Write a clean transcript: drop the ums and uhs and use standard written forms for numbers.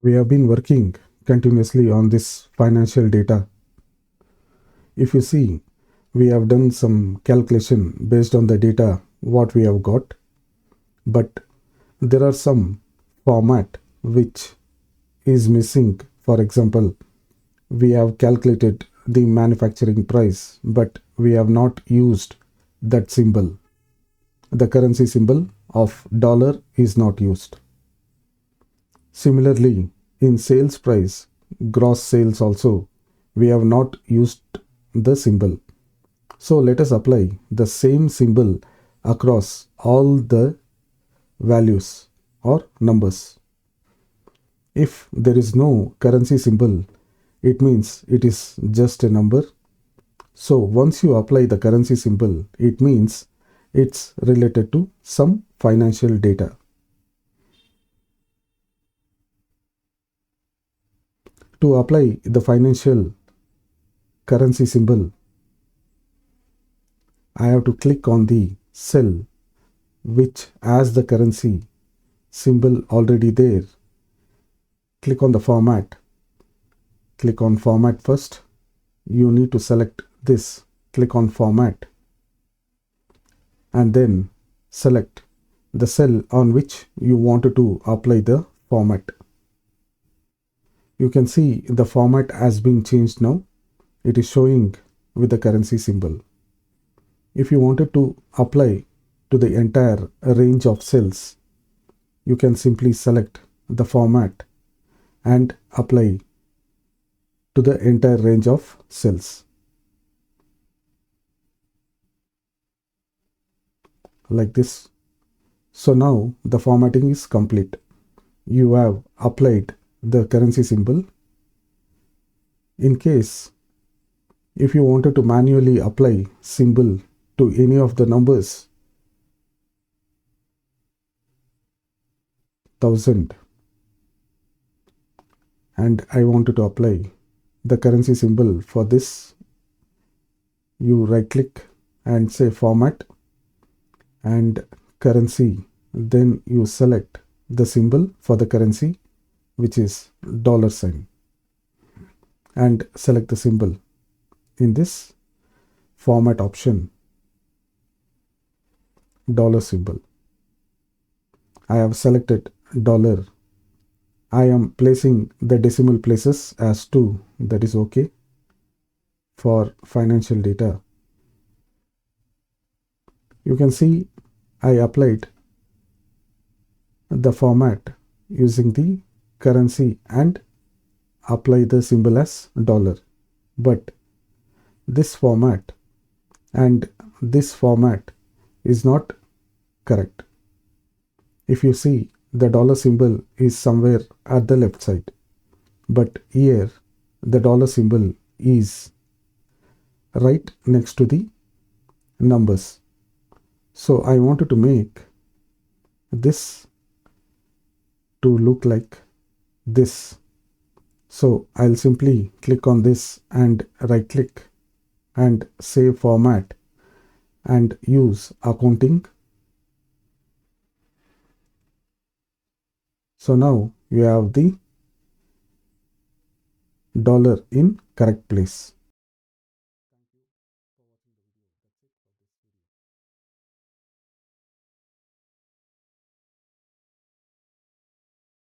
We have been working continuously on this financial data. If you see, we have done some calculation based on the data what we have got, but there are some format which is missing. For example, we have calculated the manufacturing price, but we have not used that symbol. The currency symbol of dollar is not used. Similarly, in sales price, gross sales also, we have not used the symbol. So let us apply the same symbol across all the values or numbers. If there is no currency symbol, it means it is just a number. So once you apply the currency symbol, it means it's related to some financial data. To apply the financial currency symbol, I have to click on the cell which has the currency symbol already there. Click on the format. Click on format first. You need to select this. Click on format and then select the cell on which you wanted to apply the format. You can see the format has been changed now. It is showing with the currency symbol. If you wanted to apply to the entire range of cells, you can simply select the format and apply to the entire range of cells. Like this. So now the formatting is complete. You have applied the currency symbol. In case if you wanted to manually apply symbol to any of the numbers, 1000, and I wanted to apply the currency symbol for this, you right click and say format and currency, then you select the symbol for the currency which is $, and select the symbol in this format option, dollar symbol. I have selected dollar. I am placing the decimal places as 2, that is okay for financial data. You can see I applied the format using the currency and apply the symbol as dollar. But this format and this format is not correct. If you see, the dollar symbol is somewhere at the left side, but here the dollar symbol is right next to the numbers. So I wanted to make this to look like this. So I'll simply click on this and right click and save format and use accounting. So now you have the dollar in correct place.